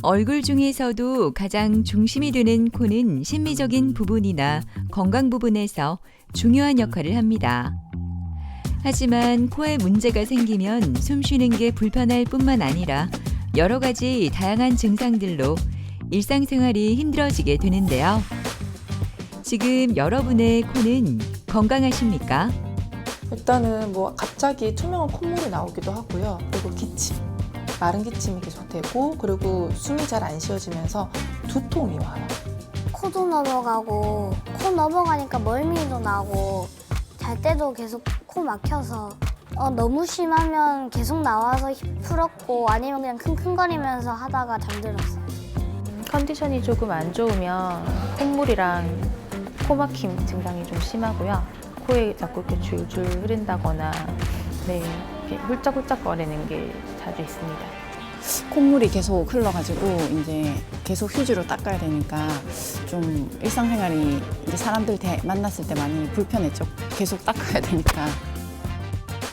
얼굴 중에서도 가장 중심이 되는 코는 심미적인 부분이나 건강 부분에서 중요한 역할을 합니다. 하지만 코에 문제가 생기면 숨 쉬는 게 불편할 뿐만 아니라 여러 가지 다양한 증상들로 일상생활이 힘들어지게 되는데요. 지금 여러분의 코는 건강하십니까? 일단은 뭐 갑자기 투명한 콧물이 나오기도 하고요. 그리고 기침, 마른 기침이 계속되고, 그리고 숨이 잘 안 쉬어지면서 두통이 와요. 코도 넘어가고, 코 넘어가니까 멀미도 나고, 잘 때도 계속 코 막혀서 너무 심하면 계속 나와서 힙 풀었고, 아니면 그냥 킁킁거리면서 하다가 잠들었어요. 컨디션이 조금 안 좋으면 콧물이랑 코막힘 증상이 좀 심하고요. 코에 자꾸 이렇게 줄줄 흐른다거나 이렇게 훌쩍훌쩍 거리는 게 자주 있습니다. 콧물이 계속 흘러가지고 이제 계속 휴지로 닦아야 되니까 좀 일상생활이 이제 사람들 만났을 때 많이 불편했죠. 계속 닦아야 되니까.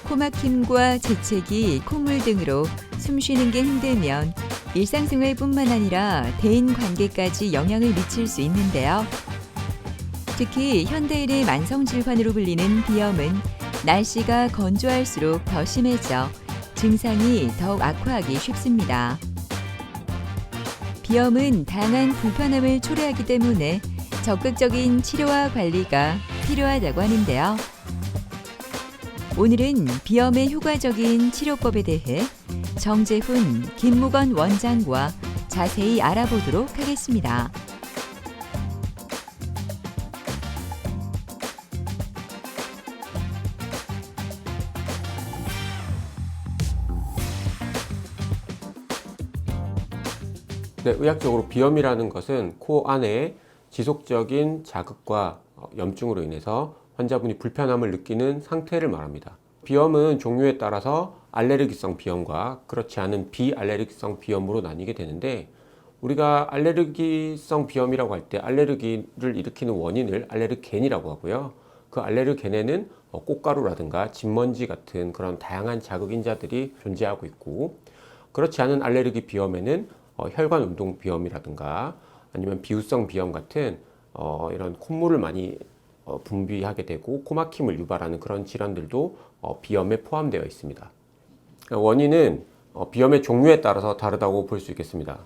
코막힘과 재채기, 콧물 등으로 숨 쉬는 게 힘들면 일상생활뿐만 아니라 대인 관계까지 영향을 미칠 수 있는데요. 특히 현대인의 만성질환으로 불리는 비염은 날씨가 건조할수록 더 심해져 증상이 더욱 악화하기 쉽습니다. 비염은 다양한 불편함을 초래하기 때문에 적극적인 치료와 관리가 필요하다고 하는데요. 오늘은 비염의 효과적인 치료법에 대해 정재훈, 김무건 원장과 자세히 알아보도록 하겠습니다. 네, 의학적으로 비염이라는 것은 코 안에 지속적인 자극과 염증으로 인해서 환자분이 불편함을 느끼는 상태를 말합니다. 비염은 종류에 따라서 알레르기성 비염과 그렇지 않은 비알레르기성 비염으로 나뉘게 되는데, 우리가 알레르기성 비염이라고 할 때 알레르기를 일으키는 원인을 알레르겐이라고 하고요. 그 알레르겐에는 꽃가루라든가 진먼지 같은 그런 다양한 자극인자들이 존재하고 있고, 그렇지 않은 알레르기 비염에는 혈관 운동 비염이라든가 아니면 비후성 비염 같은 이런 콧물을 많이 분비하게 되고 코막힘을 유발하는 그런 질환들도 비염에 포함되어 있습니다. 원인은 비염의 종류에 따라서 다르다고 볼 수 있겠습니다.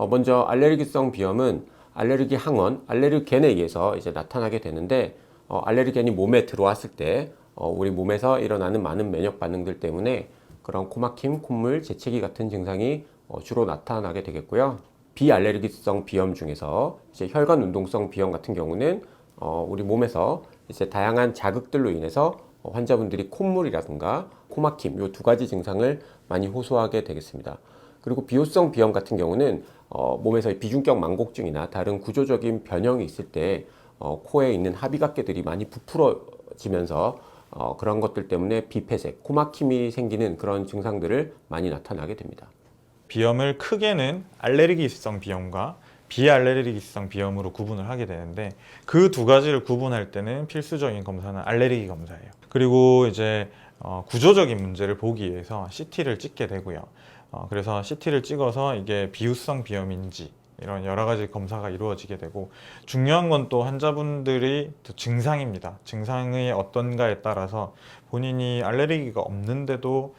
먼저 알레르기성 비염은 알레르기 항원, 알레르겐에 의해서 이제 나타나게 되는데, 알레르겐이 몸에 들어왔을 때 우리 몸에서 일어나는 많은 면역 반응들 때문에 그런 코막힘, 콧물, 재채기 같은 증상이 주로 나타나게 되겠고요. 비알레르기성 비염 중에서 이제 혈관 운동성 비염 같은 경우는 우리 몸에서 이제 다양한 자극들로 인해서 환자분들이 콧물이라든가 코막힘 이 두 가지 증상을 많이 호소하게 되겠습니다. 그리고 비호성 비염 같은 경우는 몸에서 비중격 망곡증이나 다른 구조적인 변형이 있을 때 코에 있는 합의각계들이 많이 부풀어지면서 그런 것들 때문에 비폐색, 코막힘이 생기는 그런 증상들을 많이 나타나게 됩니다. 비염을 크게는 알레르기성 비염과 비알레르기성 비염으로 구분을 하게 되는데, 그 두 가지를 구분할 때는 필수적인 검사는 알레르기 검사예요. 그리고 이제 구조적인 문제를 보기 위해서 CT를 찍게 되고요. 그래서 CT를 찍어서 이게 비후성 비염인지 이런 여러 가지 검사가 이루어지게 되고, 중요한 건 또 환자분들이 증상입니다. 증상이 어떤가에 따라서 본인이 알레르기가 없는데도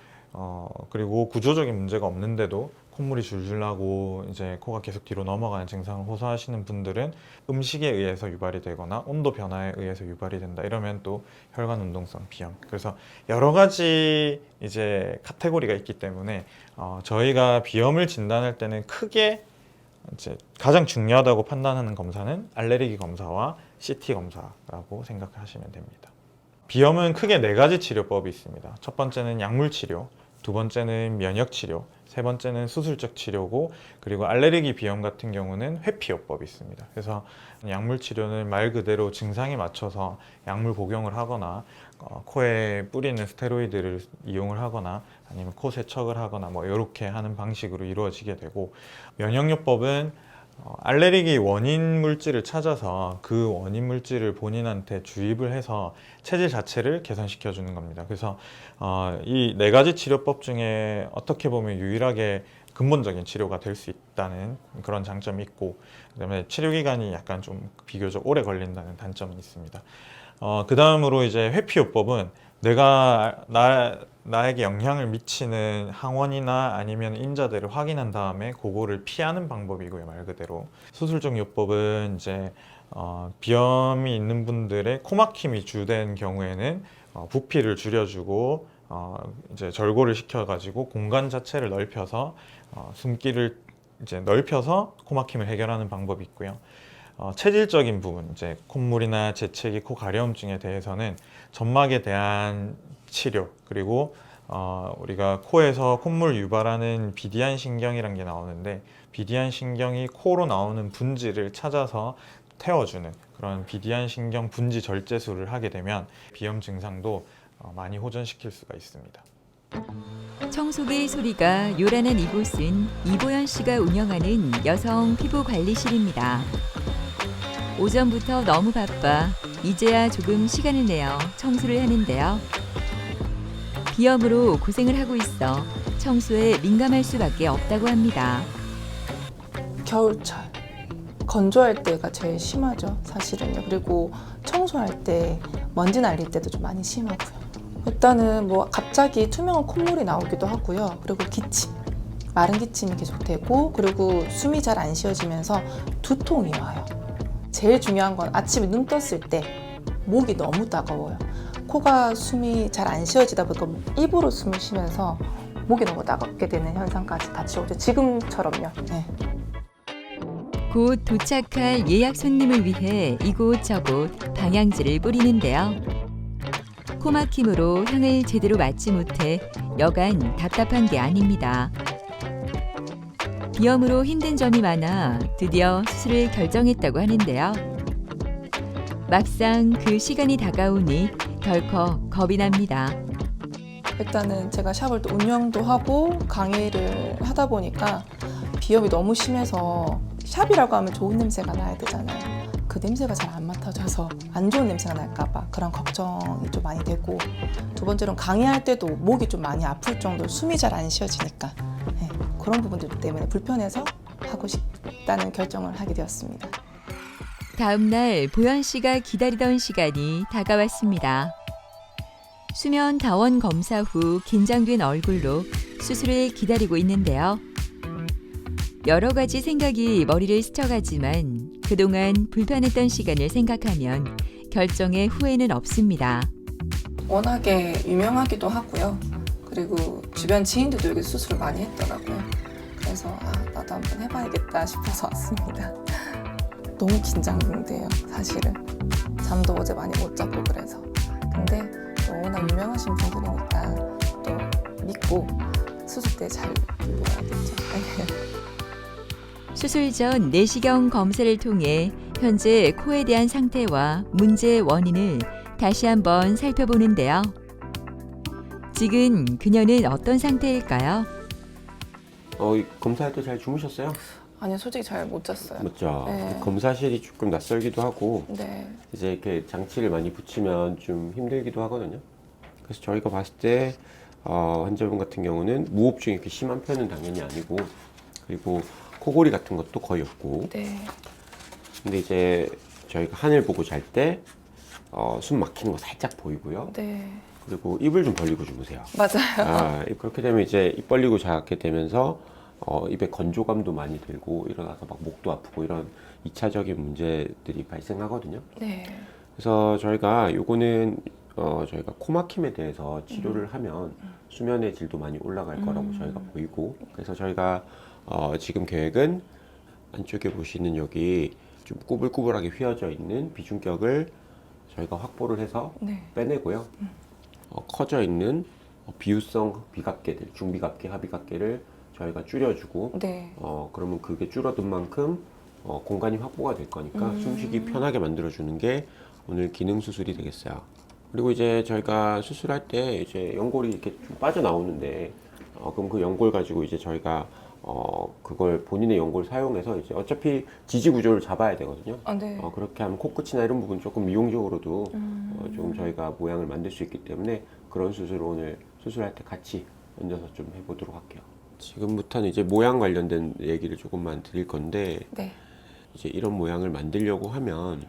그리고 구조적인 문제가 없는데도 콧물이 줄줄 나고 이제 코가 계속 뒤로 넘어가는 증상을 호소하시는 분들은 음식에 의해서 유발이 되거나 온도 변화에 의해서 유발이 된다 이러면 또 혈관 운동성 비염. 그래서 여러 가지 이제 카테고리가 있기 때문에 저희가 비염을 진단할 때는 크게 이제 가장 중요하다고 판단하는 검사는 알레르기 검사와 CT 검사라고 생각하시면 됩니다. 비염은 크게 4가지 치료법이 있습니다. 첫 번째는 약물 치료, 두 번째는 면역 치료, 세 번째는 수술적 치료고, 그리고 알레르기 비염 같은 경우는 회피요법이 있습니다. 그래서 약물 치료는 말 그대로 증상에 맞춰서 약물 복용을 하거나 코에 뿌리는 스테로이드를 이용을 하거나 아니면 코 세척을 하거나 뭐 이렇게 하는 방식으로 이루어지게 되고, 면역요법은 알레르기 원인 물질을 찾아서 그 원인 물질을 본인한테 주입을 해서 체질 자체를 개선시켜 주는 겁니다. 그래서 이 4가지 치료법 중에 어떻게 보면 유일하게 근본적인 치료가 될 수 있다는 그런 장점이 있고, 그다음에 치료 기간이 약간 좀 비교적 오래 걸린다는 단점이 있습니다. 그 다음으로 이제 회피요법은 나에게 영향을 미치는 항원이나 아니면 인자들을 확인한 다음에 그거를 피하는 방법이고요. 말 그대로 수술적 요법은 이제 비염이 있는 분들의 코막힘이 주된 경우에는 부피를 줄여주고 이제 절골을 시켜가지고 공간 자체를 넓혀서 숨기를 이제 넓혀서 코막힘을 해결하는 방법이 있고요. 체질적인 부분, 이제 콧물이나 재채기, 코 가려움증에 대해서는 점막에 대한 치료, 그리고 우리가 코에서 콧물 유발하는 비디안 신경이라는 게 나오는데, 비디안 신경이 코로 나오는 분지를 찾아서 태워주는 그런 비디안 신경 분지 절제술을 하게 되면 비염 증상도 많이 호전시킬 수가 있습니다. 청소기 소리가 요란한 이곳은 이보연 씨가 운영하는 여성 피부 관리실입니다. 오전부터 너무 바빠 이제야 조금 시간을 내어 청소를 하는데요. 비염으로 고생을 하고 있어 청소에 민감할 수밖에 없다고 합니다. 겨울철 건조할 때가 제일 심하죠, 사실은요. 그리고 청소할 때 먼지 날릴 때도 좀 많이 심하고요. 일단은 뭐 갑자기 투명한 콧물이 나오기도 하고요. 그리고 기침, 마른 기침이 계속되고, 그리고 숨이 잘 안 쉬어지면서 두통이 와요. 제일 중요한 건 아침에 눈 떴을 때 목이 너무 따가워요. 코가 숨이 잘 안 쉬어지다 보니까 입으로 숨을 쉬면서 목이 너무 따갑게 되는 현상까지 같이 오죠. 지금처럼요. 네. 곧 도착할 예약 손님을 위해 이곳저곳 방향지를 뿌리는데요. 코막힘으로 향을 제대로 맡지 못해 여간 답답한 게 아닙니다. 비염으로 힘든 점이 많아 드디어 수술을 결정했다고 하는데요. 막상 그 시간이 다가오니 덜컥 겁이 납니다. 일단은 제가 샵을 또 운영도 하고 강의를 하다 보니까 비염이 너무 심해서 샵이라고 하면 좋은 냄새가 나야 되잖아요. 그 냄새가 잘 안 맡아져서 안 좋은 냄새가 날까봐 그런 걱정이 좀 많이 되고, 두 번째로는 강의할 때도 목이 좀 많이 아플 정도로 숨이 잘 안 쉬어지니까 네, 그런 부분들 때문에 불편해서 하고 싶다는 결정을 하게 되었습니다. 다음 날 보연 씨가 기다리던 시간이 다가왔습니다. 수면 다원 검사 후 긴장된 얼굴로 수술을 기다리고 있는데요. 여러 가지 생각이 머리를 스쳐가지만 그동안 불편했던 시간을 생각하면 결정에 후회는 없습니다. 워낙에 유명하기도 하고요. 그리고 주변 지인들도 여기 수술을 많이 했더라고요. 그래서 나도 한번 해봐야겠다 싶어서 왔습니다. 너무 긴장돼요, 사실은. 잠도 어제 많이 못 자고 그래서. 근데 워낙 유명하신 분들이니까 또 믿고 수술 때 잘 눌러야겠죠. 수술 전 내시경 검사를 통해 현재 코에 대한 상태와 문제의 원인을 다시 한번 살펴보는데요. 지금 그녀는 어떤 상태일까요? 검사할 때 잘 주무셨어요? 아니요, 솔직히 잘 못 잤어요. 맞죠? 네. 검사실이 조금 낯설기도 하고, 네. 이제 이렇게 장치를 많이 붙이면 좀 힘들기도 하거든요. 그래서 저희가 봤을 때 환자분 같은 경우는 무호흡증이 이렇게 심한 편은 당연히 아니고, 그리고 코골이 같은 것도 거의 없고. 네. 근데 이제 저희가 하늘 보고 잘 때 숨 막히는 거 살짝 보이고요. 네. 그리고 입을 좀 벌리고 주무세요. 맞아요. 그렇게 되면 이제 입 벌리고 자게 되면서 입에 건조감도 많이 들고, 일어나서 막 목도 아프고 이런 2차적인 문제들이 발생하거든요. 네. 그래서 저희가 요거는 저희가 코막힘에 대해서 치료를 하면 수면의 질도 많이 올라갈 거라고 저희가 보이고, 그래서 저희가 지금 계획은 안쪽에 보시는 여기 좀 꾸불꾸불하게 휘어져 있는 비중격을 저희가 확보를 해서 네. 빼내고요. 커져 있는 비유성 비각계들, 중비각계, 하비각계를 저희가 줄여주고, 네. 그러면 그게 줄어든 만큼 공간이 확보가 될 거니까 숨쉬기 편하게 만들어주는 게 오늘 기능 수술이 되겠어요. 그리고 이제 저희가 수술할 때 이제 연골이 이렇게 좀 빠져나오는데, 그럼 그 연골 가지고 이제 저희가 그걸 본인의 연골 사용해서 이제 어차피 지지 구조를 잡아야 되거든요. 네. 그렇게 하면 코끝이나 이런 부분 조금 미용적으로도 좀 저희가 모양을 만들 수 있기 때문에 그런 수술을 오늘 수술할 때 같이 얹어서 좀 해보도록 할게요. 지금부터는 이제 모양 관련된 얘기를 조금만 드릴 건데 네. 이제 이런 모양을 만들려고 하면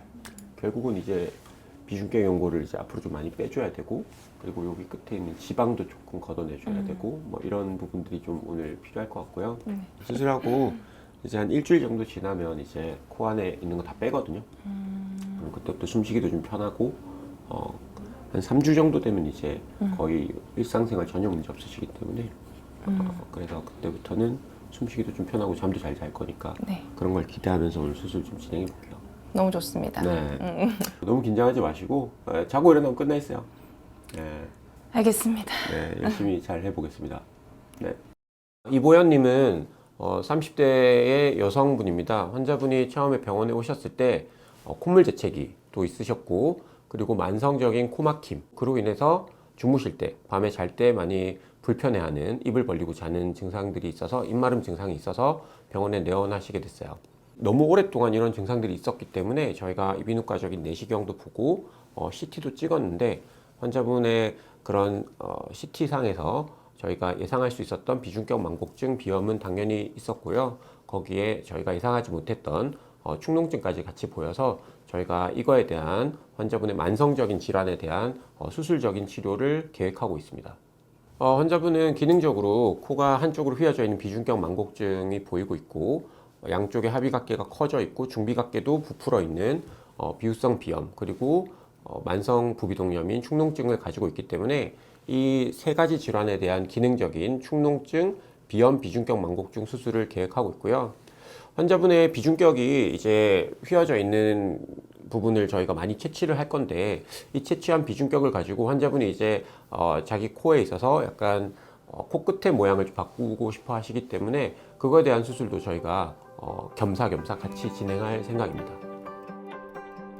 결국은 이제 비중격 연골을 이제 앞으로 좀 많이 빼줘야 되고 그리고 여기 끝에 있는 지방도 조금 걷어내줘야 되고 뭐 이런 부분들이 좀 오늘 필요할 것 같고요. 수술하고 이제 한 일주일 정도 지나면 이제 코 안에 있는 거 다 빼거든요. 그럼 그때부터 숨쉬기도 좀 편하고 한 3주 정도 되면 이제 거의 일상생활 전혀 문제 없으시기 때문에 그래서 그때부터는 숨쉬기도 좀 편하고 잠도 잘 잘 거니까 네. 그런 걸 기대하면서 오늘 수술 좀 진행해 볼게요. 너무 좋습니다. 네. 너무 긴장하지 마시고 자고 일어나면 끝나 있어요. 네. 알겠습니다. 네, 열심히 잘 해보겠습니다. 네. 이보현님은 30대의 여성분입니다. 환자분이 처음에 병원에 오셨을 때 콧물 재채기 도 있으셨고 그리고 만성적인 코막힘 그로 인해서 주무실 때 밤에 잘 때 많이 불편해하는 입을 벌리고 자는 증상들이 있어서 입마름 증상이 있어서 병원에 내원하시게 됐어요. 너무 오랫동안 이런 증상들이 있었기 때문에 저희가 이비인후과적인 내시경도 보고 CT도 찍었는데 환자분의 그런 CT상에서 저희가 예상할 수 있었던 비중격 망곡증 비염은 당연히 있었고요. 거기에 저희가 예상하지 못했던 축농증까지 같이 보여서 저희가 이거에 대한 환자분의 만성적인 질환에 대한 수술적인 치료를 계획하고 있습니다. 환자분은 기능적으로 코가 한쪽으로 휘어져 있는 비중격 망곡증이 보이고 있고 양쪽의 하비각계가 커져 있고 중비각계도 부풀어 있는 비후성 비염 그리고 만성 부비동염인 축농증을 가지고 있기 때문에 이 세 가지 질환에 대한 기능적인 축농증, 비염, 비중격 망곡증 수술을 계획하고 있고요. 환자분의 비중격이 이제 휘어져 있는 부분을 저희가 많이 채취를 할 건데 이 채취한 비중격을 가지고 환자분이 이제 자기 코에 있어서 약간 코끝의 모양을 좀 바꾸고 싶어 하시기 때문에 그거에 대한 수술도 저희가 겸사겸사 같이 진행할 생각입니다.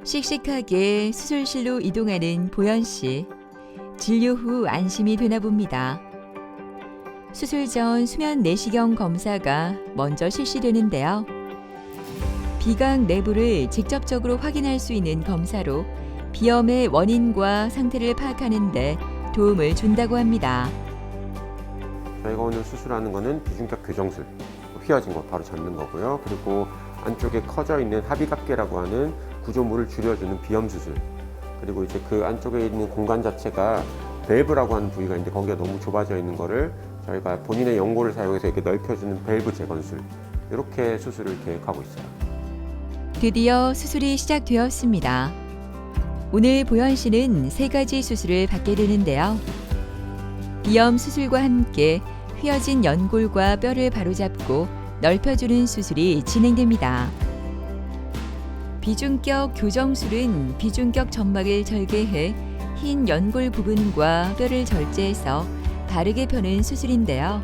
씩씩하게 수술실로 이동하는 보현 씨. 진료 후 안심이 되나 봅니다. 수술 전 수면 내시경 검사가 먼저 실시되는데요. 비강 내부를 직접적으로 확인할 수 있는 검사로 비염의 원인과 상태를 파악하는 데 도움을 준다고 합니다. 저희가 오늘 수술하는 거는 비중격 교정술, 휘어진 거 바로 잡는 거고요. 그리고 안쪽에 커져 있는 하비각계라고 하는 구조물을 줄여주는 비염 수술. 그리고 이제 그 안쪽에 있는 공간 자체가 밸브라고 하는 부위가 있는데 거기가 너무 좁아져 있는 거를 저희가 본인의 연골을 사용해서 이렇게 넓혀주는 밸브 재건술 이렇게 수술을 계획하고 있어요. 드디어 수술이 시작되었습니다. 오늘 보현 씨는 3가지 수술을 받게 되는데요. 비염 수술과 함께 휘어진 연골과 뼈를 바로잡고 넓혀주는 수술이 진행됩니다. 비중격 교정술은 비중격 점막을 절개해 흰 연골 부분과 뼈를 절제해서 바르게 펴는 수술인데요.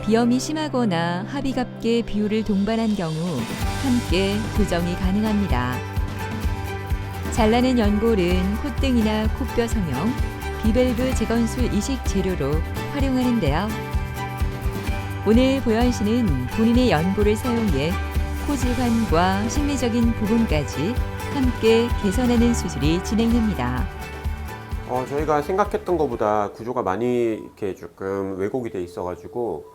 비염이 심하거나 하비갑계 비율을 동반한 경우 함께 교정이 가능합니다. 잘라낸 연골은 콧등이나 코뼈 성형, 비밸브 재건술 이식 재료로 활용하는데요. 오늘 보현 씨는 본인의 연골을 사용해 코 질환과 심리적인 부분까지 함께 개선하는 수술이 진행됩니다. 저희가 생각했던 것보다 구조가 많이 이렇게 조금 왜곡이 돼 있어가지고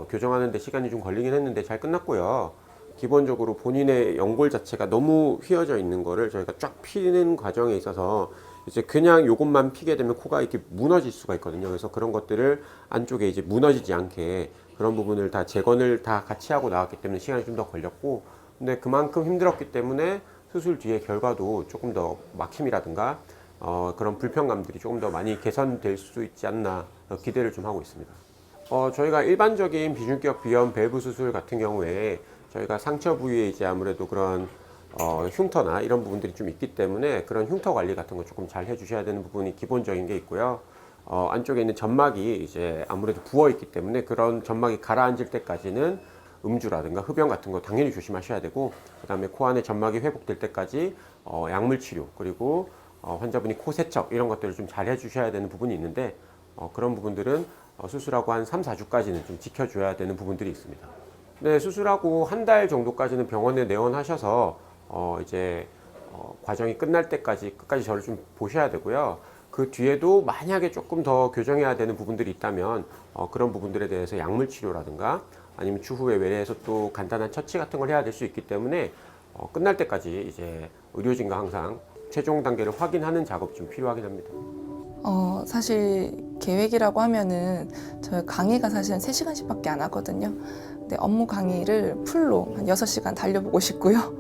교정하는데 시간이 좀 걸리긴 했는데 잘 끝났고요. 기본적으로 본인의 연골 자체가 너무 휘어져 있는 거를 저희가 쫙 피는 과정에 있어서 이제 그냥 요것만 피게 되면 코가 이렇게 무너질 수가 있거든요. 그래서 그런 것들을 안쪽에 이제 무너지지 않게 그런 부분을 다 재건을 다 같이 하고 나왔기 때문에 시간이 좀 더 걸렸고 근데 그만큼 힘들었기 때문에 수술 뒤에 결과도 조금 더 막힘이라든가 그런 불편감들이 조금 더 많이 개선될 수 있지 않나 기대를 좀 하고 있습니다. 저희가 일반적인 비중격 비염 밸브 수술 같은 경우에 저희가 상처 부위에 이제 아무래도 그런 흉터나 이런 부분들이 좀 있기 때문에 그런 흉터 관리 같은 거 조금 잘 해주셔야 되는 부분이 기본적인 게 있고요. 안쪽에 있는 점막이 이제 아무래도 부어 있기 때문에 그런 점막이 가라앉을 때까지는 음주라든가 흡연 같은 거 당연히 조심하셔야 되고 그 다음에 코 안에 점막이 회복될 때까지 약물 치료 그리고 환자분이 코 세척 이런 것들을 좀 잘 해주셔야 되는 부분이 있는데 그런 부분들은 수술하고 한 3, 4주까지는 좀 지켜줘야 되는 부분들이 있습니다. 네, 수술하고 한 달 정도까지는 병원에 내원하셔서 이제 과정이 끝날 때까지 끝까지 저를 좀 보셔야 되고요. 그 뒤에도 만약에 조금 더 교정해야 되는 부분들이 있다면 그런 부분들에 대해서 약물 치료라든가 아니면 추후에 외래에서 또 간단한 처치 같은 걸 해야 될 수 있기 때문에 끝날 때까지 이제 의료진과 항상 최종 단계를 확인하는 작업이 좀 필요하긴 합니다. 사실 계획이라고 하면은 저희 강의가 사실은 3시간씩밖에 안 하거든요. 근데 업무 강의를 풀로 한 6시간 달려보고 싶고요.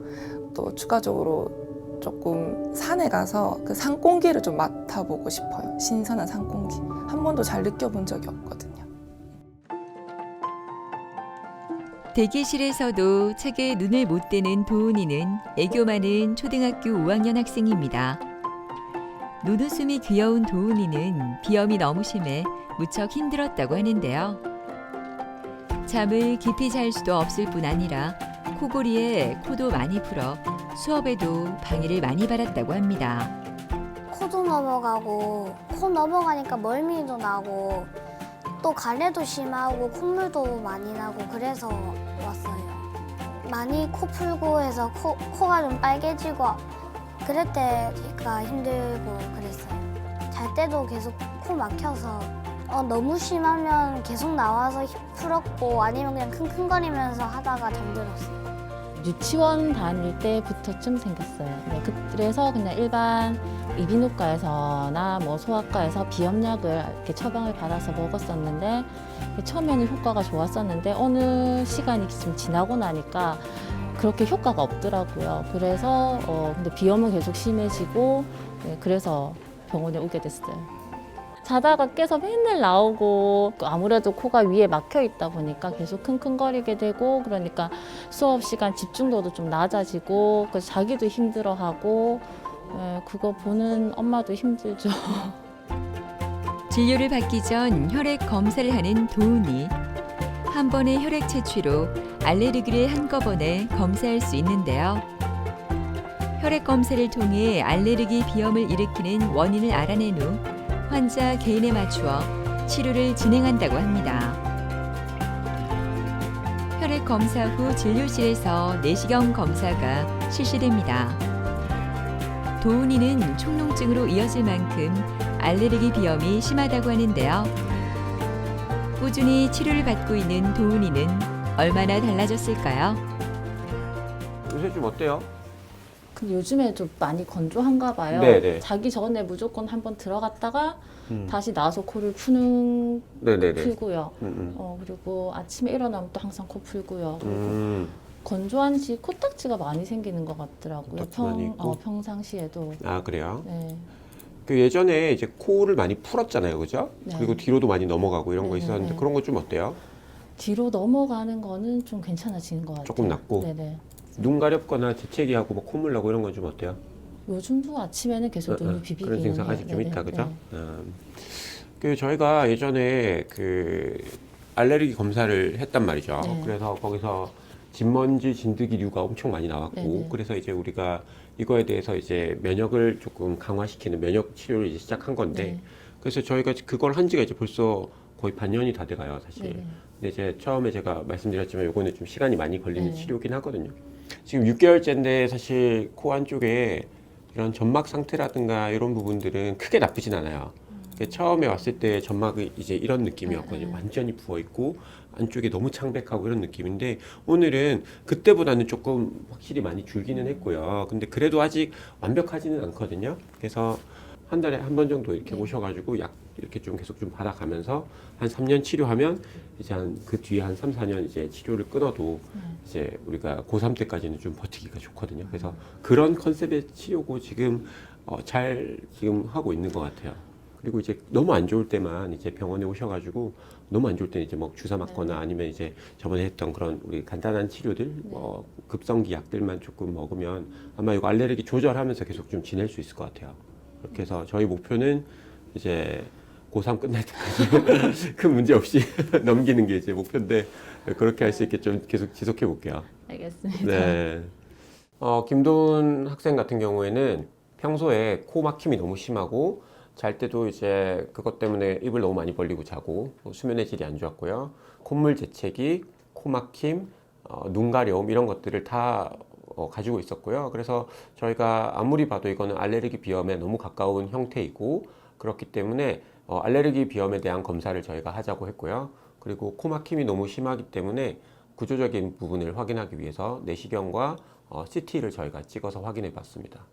또 추가적으로 조금 산에 가서 그 산 공기를 좀 맡아보고 싶어요. 신선한 산 공기. 한 번도 잘 느껴본 적이 없거든요. 대기실에서도 책에 눈을 못 떼는 도훈이는 애교 많은 초등학교 5학년 학생입니다. 눈웃음이 귀여운 도훈이는 비염이 너무 심해 무척 힘들었다고 하는데요. 잠을 깊이 잘 수도 없을 뿐 아니라 코골이에 코도 많이 풀어 수업에도 방해를 많이 받았다고 합니다. 코도 넘어가고 코 넘어가니까 멀미도 나고 또 가래도 심하고 콧물도 많이 나고 그래서 왔어요. 많이 코 풀고 해서 코가 좀 빨개지고 그럴 때가 힘들고 그랬어요. 잘 때도 계속 코 막혀서 너무 심하면 계속 나와서 풀었고 아니면 그냥 킁킁거리면서 하다가 잠들었어요. 유치원 다닐 때부터쯤 생겼어요. 네, 그래서 그냥 일반 이비인후과에서나 뭐 소아과에서 비염약을 이렇게 처방을 받아서 먹었었는데 처음에는 효과가 좋았었는데 어느 시간이 좀 지나고 나니까 그렇게 효과가 없더라고요. 그래서 근데 비염은 계속 심해지고 네, 그래서 병원에 오게 됐어요. 자다가 깨서 맨날 나오고 아무래도 코가 위에 막혀 있다 보니까 계속 킁킁거리게 되고 그러니까 수업 시간 집중도도 좀 낮아지고 그래서 자기도 힘들어하고 그거 보는 엄마도 힘들죠. 진료를 받기 전 혈액 검사를 하는 도훈이. 한 번의 혈액 채취로 알레르기를 한꺼번에 검사할 수 있는데요. 혈액 검사를 통해 알레르기 비염을 일으키는 원인을 알아낸 후 환자 개인에 맞추어 치료를 진행한다고 합니다. 혈액 검사 후 진료실에서 내시경 검사가 실시됩니다. 도훈이는 축농증으로 이어질 만큼 알레르기 비염이 심하다고 하는데요. 꾸준히 치료를 받고 있는 도훈이는 얼마나 달라졌을까요? 요새 좀 어때요? 근데 요즘에 좀 많이 건조한가 봐요. 네네. 자기 전에 무조건 한번 들어갔다가 다시 나와서 코를 풀고요. 그리고 아침에 일어나면 또 항상 코 풀고요. 그리고 건조한지 코딱지가 많이 생기는 것 같더라고요. 코딱지 많이 있고? 평상시에도. 아, 그래요? 네. 그 예전에 이제 코를 많이 풀었잖아요, 그죠? 네. 그리고 뒤로도 많이 넘어가고 이런 거 네, 있었는데 네. 그런 거 좀 어때요? 뒤로 넘어가는 거는 좀 괜찮아지는 것 같아요. 조금 낫고? 네네. 눈 가렵거나 재채기 하고 뭐 콧물 나고 이런 건 좀 어때요? 요즘도 아침에는 계속 눈이 비비기는 그런 증상 해요. 아직 좀 네네. 있다, 그죠? 네. 그 저희가 예전에 그 알레르기 검사를 했단 말이죠. 네. 그래서 거기서 진먼지, 진드기류가 엄청 많이 나왔고, 네네. 그래서 이제 우리가 이거에 대해서 이제 면역을 조금 강화시키는 면역 치료를 이제 시작한 건데, 네. 그래서 저희가 그걸 한 지가 이제 벌써 거의 반년이 다 돼가요, 사실. 네네. 근데 이제 처음에 제가 말씀드렸지만 요거는 좀 시간이 많이 걸리는 네. 치료긴 하거든요. 지금 6개월째인데 사실 코 안쪽에 이런 점막 상태라든가 이런 부분들은 크게 나쁘진 않아요. 처음에 왔을 때 점막이 이제 이런 느낌이었거든요. 완전히 부어 있고 안쪽에 너무 창백하고 이런 느낌인데 오늘은 그때보다는 조금 확실히 많이 줄기는 했고요. 근데 그래도 아직 완벽하지는 않거든요. 그래서 한 달에 한 번 정도 이렇게 오셔가지고 약 이렇게 좀 계속 좀 받아가면서 한 3년 치료하면 이제 한 그 뒤에 한 3, 4년 이제 치료를 끊어도 이제 우리가 고3 때까지는 좀 버티기가 좋거든요. 그래서 그런 컨셉의 치료고 지금 잘 지금 하고 있는 것 같아요. 그리고 이제 너무 안 좋을 때만 이제 병원에 오셔가지고 너무 안 좋을 때는 이제 뭐 주사 맞거나 아니면 이제 저번에 했던 그런 우리 간단한 치료들 뭐 급성기 약들만 조금 먹으면 아마 이거 알레르기 조절하면서 계속 좀 지낼 수 있을 것 같아요. 그렇게 해서 저희 목표는 이제 고3 끝날 때까지 큰 문제 없이 넘기는 게 이제 목표인데 그렇게 할 수 있게 좀 계속 지속해 볼게요. 알겠습니다. 네. 김도훈 학생 같은 경우에는 평소에 코 막힘이 너무 심하고 잘 때도 이제 그것 때문에 입을 너무 많이 벌리고 자고 수면의 질이 안 좋았고요. 콧물 재채기, 코 막힘, 눈 가려움 이런 것들을 다 가지고 있었고요. 그래서 저희가 아무리 봐도 이거는 알레르기 비염에 너무 가까운 형태이고 그렇기 때문에 알레르기 비염에 대한 검사를 저희가 하자고 했고요. 그리고 코 막힘이 너무 심하기 때문에 구조적인 부분을 확인하기 위해서 내시경과 CT를 저희가 찍어서 확인해 봤습니다.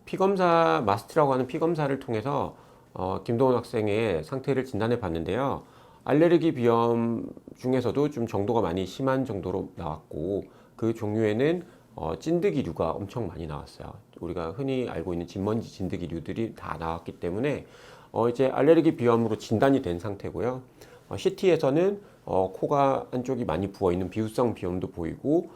피검사, 마스트라고 하는 피검사를 통해서 김도훈 학생의 상태를 진단해 봤는데요. 알레르기 비염 중에서도 좀 정도가 많이 심한 정도로 나왔고, 그 종류에는 찐드기류가 엄청 많이 나왔어요. 우리가 흔히 알고 있는 진먼지 진드기류들이 다 나왔기 때문에 이제 알레르기 비염으로 진단이 된 상태고요. CT에서는 코가 한쪽이 많이 부어있는 비후성 비염도 보이고,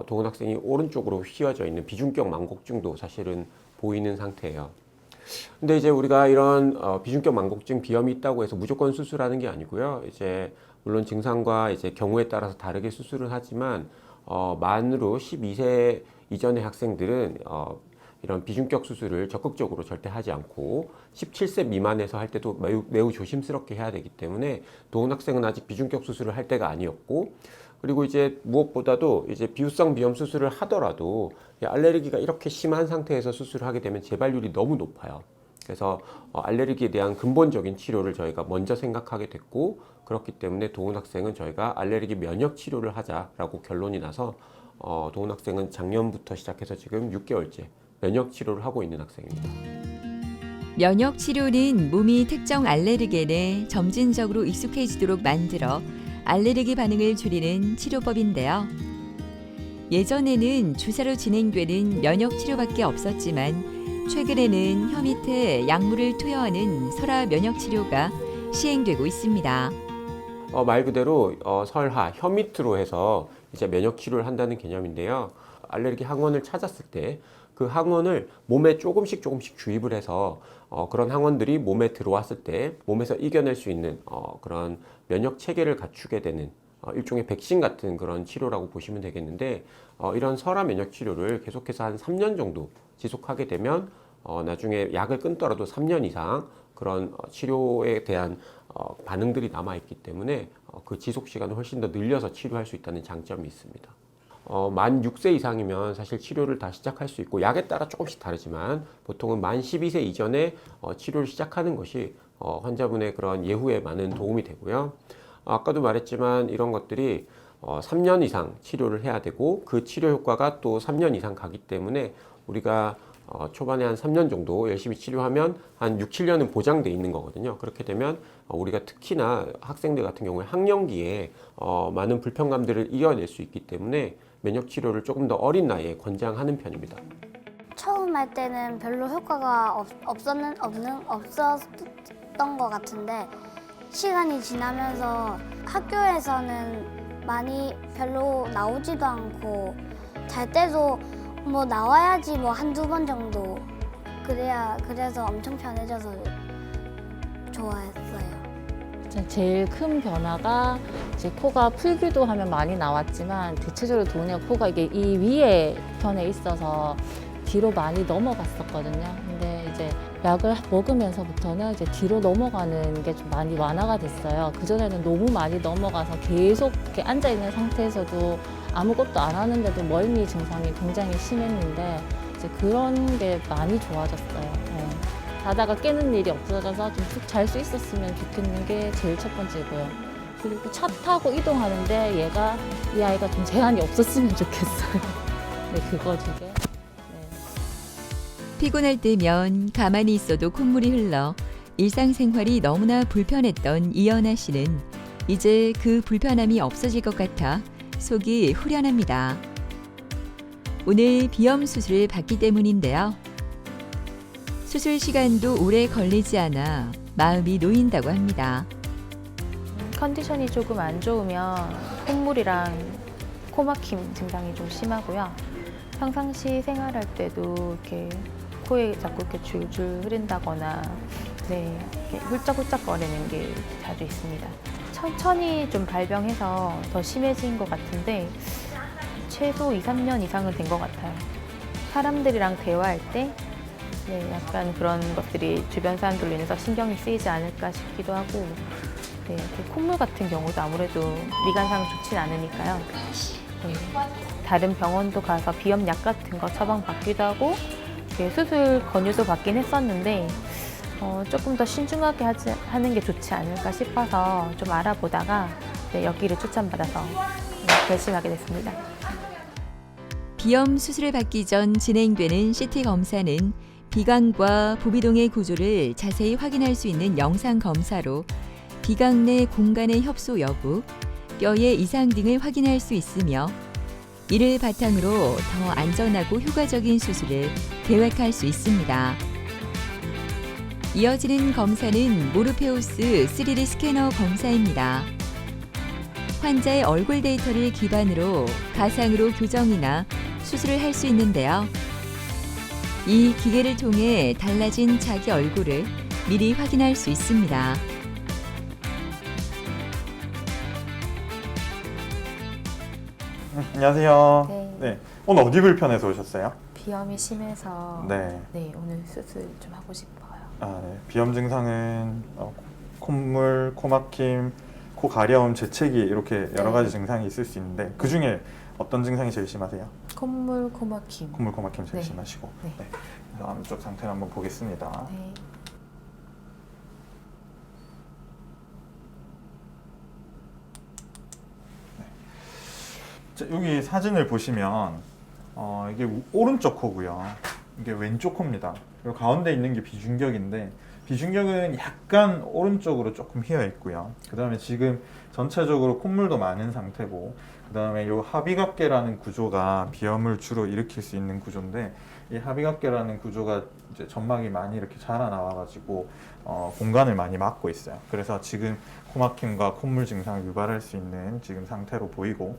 도훈 학생이 오른쪽으로 휘어져 있는 비중격 망곡증도 사실은 보이는 상태예요. 근데 이제 우리가 이런 비중격 망곡증 비염이 있다고 해서 무조건 수술하는 게 아니고요. 이제 물론 증상과 이제 경우에 따라서 다르게 수술은 하지만 만으로 12세 이전의 학생들은 이런 비중격 수술을 적극적으로 절대 하지 않고 17세 미만에서 할 때도 매우 조심스럽게 해야 되기 때문에 도훈 학생은 아직 비중격 수술을 할 때가 아니었고, 그리고 이제 무엇보다도 이제 비후성 비염 수술을 하더라도 알레르기가 이렇게 심한 상태에서 수술을 하게 되면 재발률이 너무 높아요. 그래서 알레르기에 대한 근본적인 치료를 저희가 먼저 생각하게 됐고, 그렇기 때문에 도훈 학생은 저희가 알레르기 면역 치료를 하자라고 결론이 나서 도훈 학생은 작년부터 시작해서 지금 6개월째 면역 치료를 하고 있는 학생입니다. 면역 치료는 몸이 특정 알레르겐에 점진적으로 익숙해지도록 만들어 알레르기 반응을 줄이는 치료법인데요. 예전에는 주사로 진행되는 면역 치료밖에 없었지만 최근에는 혀 밑에 약물을 투여하는 설화 면역 치료가 시행되고 있습니다. 말 그대로 설하, 혀 밑으로 해서 이제 면역 치료를 한다는 개념인데요. 알레르기 항원을 찾았을 때 그 항원을 몸에 조금씩 주입을 해서 그런 항원들이 몸에 들어왔을 때 몸에서 이겨낼 수 있는 그런 면역 체계를 갖추게 되는 일종의 백신 같은 그런 치료라고 보시면 되겠는데, 이런 설화 면역 치료를 계속해서 한 3년 정도 지속하게 되면 나중에 약을 끊더라도 3년 이상 그런 치료에 대한 반응들이 남아있기 때문에 그 지속 시간을 훨씬 더 늘려서 치료할 수 있다는 장점이 있습니다. 만 6세 이상이면 사실 치료를 다 시작할 수 있고, 약에 따라 조금씩 다르지만 보통은 만 12세 이전에 치료를 시작하는 것이 환자분의 그런 예후에 많은 도움이 되고요. 아까도 말했지만 이런 것들이 3년 이상 치료를 해야 되고, 그 치료 효과가 또 3년 이상 가기 때문에 우리가 초반에 한 3년 정도 열심히 치료하면 한 6, 7년은 보장돼 있는 거거든요. 그렇게 되면 우리가 특히나 학생들 같은 경우에 학령기에 많은 불편감들을 이겨낼 수 있기 때문에 면역 치료를 조금 더 어린 나이에 권장하는 편입니다. 처음 할 때는 별로 효과가 없었던 것 같은데, 시간이 지나면서 학교에서는 많이 별로 나오지도 않고, 잘 때도 뭐 나와야지 뭐 한두 번 정도, 그래서 엄청 편해져서 좋아했어요. 제일 큰 변화가 이제 코가 풀기도 하면 많이 나왔지만, 대체적으로 도훈이가 코가 이게 이 위에 편에 있어서 뒤로 많이 넘어갔었거든요. 근데 이제 약을 먹으면서부터는 이제 뒤로 넘어가는 게 좀 많이 완화가 됐어요. 그전에는 너무 많이 넘어가서 계속 이렇게 앉아 있는 상태에서도 아무것도 안 하는데도 멀미 증상이 굉장히 심했는데, 이제 그런 게 많이 좋아졌어요. 네. 자다가 깨는 일이 없어져서 좀 푹 잘 수 있었으면 좋겠는 게 제일 첫 번째고요. 그리고 차 타고 이동하는데 이 아이가 좀 제한이 없었으면 좋겠어요. 네, 그거 두 개. 네. 피곤할 때면 가만히 있어도 콧물이 흘러 일상생활이 너무나 불편했던 이연아 씨는 이제 그 불편함이 없어질 것 같아 속이 후련합니다. 오늘 비염 수술을 받기 때문인데요. 수술 시간도 오래 걸리지 않아 마음이 놓인다고 합니다. 컨디션이 조금 안 좋으면 콧물이랑 코막힘 증상이 좀 심하고요. 평상시 생활할 때도 이렇게 코에 자꾸 이렇게 줄줄 흐른다거나, 네, 이렇게 훌쩍훌쩍거리는 게 자주 있습니다. 천천히 좀 발병해서 더 심해진 것 같은데 최소 2, 3년 이상은 된 것 같아요. 사람들이랑 대화할 때 약간 그런 것들이 주변 사람들로 인해서 신경이 쓰이지 않을까 싶기도 하고, 네, 콧물 같은 경우도 아무래도 미간상 좋진 않으니까요. 네, 다른 병원도 가서 비염약 같은 거 처방받기도 하고, 수술 권유도 받긴 했었는데 조금 더 신중하게 하는 게 좋지 않을까 싶어서 좀 알아보다가 네, 여기를 추천받아서 결심하게 됐습니다. 비염 수술을 받기 전 진행되는 CT 검사는 비강과 부비동의 구조를 자세히 확인할 수 있는 영상 검사로 비강 내 공간의 협소 여부, 뼈의 이상 등을 확인할 수 있으며 이를 바탕으로 더 안전하고 효과적인 수술을 계획할 수 있습니다. 이어지는 검사는 모르페우스 3D 스캐너 검사입니다. 환자의 얼굴 데이터를 기반으로 가상으로 교정이나 수술을 할 수 있는데요. 이 기계를 통해 달라진 자기 얼굴을 미리 확인할 수 있습니다. 안녕하세요. 네. 오늘 어디 불편해서 오셨어요? 비염이 심해서 네. 오늘 수술 좀 하고 싶어요. 네. 비염 증상은 콧물, 코막힘, 코 가려움, 재채기 이렇게 여러 가지 증상이 있을 수 있는데 그 중에 어떤 증상이 제일 심하세요? 콧물, 코막힘. 콧물, 코막힘 제일 네. 심하시고. 네. 그래서 안쪽 상태를 한번 보겠습니다. 네. 자, 여기 사진을 보시면 이게 오른쪽 코고요. 이게 왼쪽 코입니다. 그리고 가운데 있는 게 비중격인데 비중격은 약간 오른쪽으로 조금 휘어 있고요. 그 다음에 지금 전체적으로 콧물도 많은 상태고 그 다음에 이 합의각계라는 구조가 비염을 주로 일으킬 수 있는 구조인데 이 합의각계라는 구조가 이제 점막이 많이 이렇게 자라나와가지고 공간을 많이 막고 있어요. 그래서 지금 코막힘과 콧물 증상을 유발할 수 있는 지금 상태로 보이고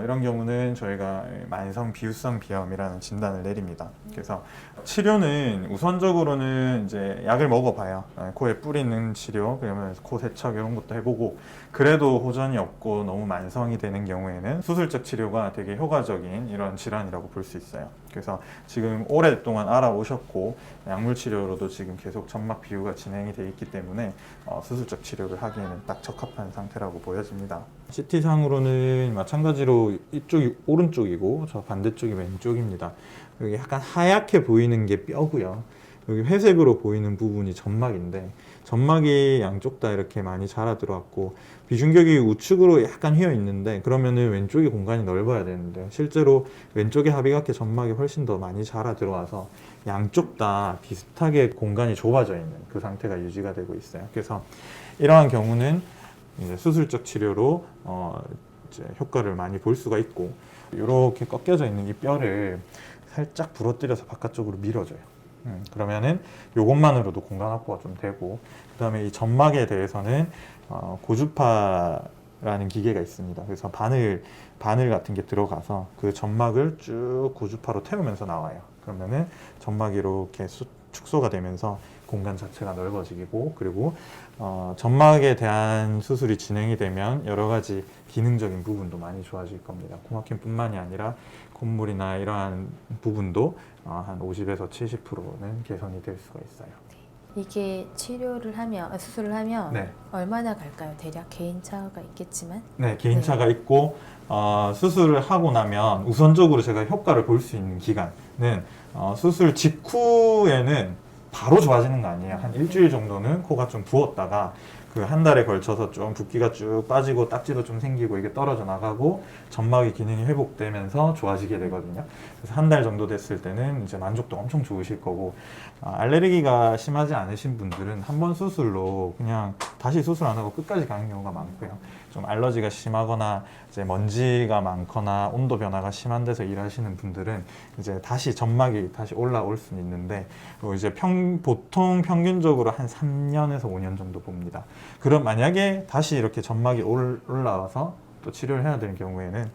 이런 경우는 저희가 만성 비후성 비염이라는 진단을 내립니다. 그래서 치료는 우선적으로는 이제 약을 먹어봐요. 코에 뿌리는 치료, 그러면 코 세척 이런 것도 해보고 그래도 호전이 없고 너무 만성이 되는 경우에는 수술적 치료가 되게 효과적인 이런 질환이라고 볼 수 있어요. 그래서 지금 오랫동안 알아오셨고 약물 치료로도 지금 계속 점막 비유가 진행이 돼 있기 때문에 수술적 치료를 하기에는 딱 적합한 상태라고 보여집니다. CT상으로는 마찬가지로 이쪽이 오른쪽이고 저 반대쪽이 왼쪽입니다. 여기 약간 하얗게 보이는 게 뼈고요. 여기 회색으로 보이는 부분이 점막인데 점막이 양쪽 다 이렇게 많이 자라 들어왔고 비중격이 우측으로 약간 휘어 있는데 그러면은 왼쪽이 공간이 넓어야 되는데 실제로 왼쪽의 합의각계 점막이 훨씬 더 많이 자라 들어와서 양쪽 다 비슷하게 공간이 좁아져 있는 그 상태가 유지가 되고 있어요. 그래서 이러한 경우는 이제 수술적 치료로 이제 효과를 많이 볼 수가 있고 이렇게 꺾여져 있는 이 뼈를 살짝 부러뜨려서 바깥쪽으로 밀어줘요. 그러면은 이것만으로도 공간 확보가 좀 되고 그 다음에 이 점막에 대해서는 고주파라는 기계가 있습니다. 그래서 바늘 같은 게 들어가서 그 점막을 쭉 고주파로 태우면서 나와요. 그러면은 점막이 이렇게 축소가 되면서 공간 자체가 넓어지고 그리고 점막에 대한 수술이 진행이 되면 여러 가지 기능적인 부분도 많이 좋아질 겁니다. 코막힘뿐만이 아니라 콧물이나 이러한 부분도 한 50에서 70%는 개선이 될 수가 있어요. 이게 수술을 하면 네. 얼마나 갈까요? 대략 개인차가 있겠지만. 네, 개인차가 있고 수술을 하고 나면 우선적으로 제가 효과를 볼 수 있는 기간은 수술 직후에는 바로 좋아지는 거 아니에요. 한 일주일 정도는 코가 좀 부었다가 그 한 달에 걸쳐서 좀 붓기가 쭉 빠지고 딱지도 좀 생기고 이게 떨어져 나가고 점막의 기능이 회복되면서 좋아지게 되거든요. 그래서 한 달 정도 됐을 때는 이제 만족도 엄청 좋으실 거고 알레르기가 심하지 않으신 분들은 한 번 수술로 그냥 다시 수술 안 하고 끝까지 가는 경우가 많고요. 좀 알러지가 심하거나 이제 먼지가 많거나 온도 변화가 심한 데서 일하시는 분들은 이제 다시 점막이 다시 올라올 수는 있는데 이제 보통 평균적으로 한 3년에서 5년 정도 봅니다. 그럼 만약에 다시 이렇게 점막이 올라와서 또 치료를 해야 되는 경우에는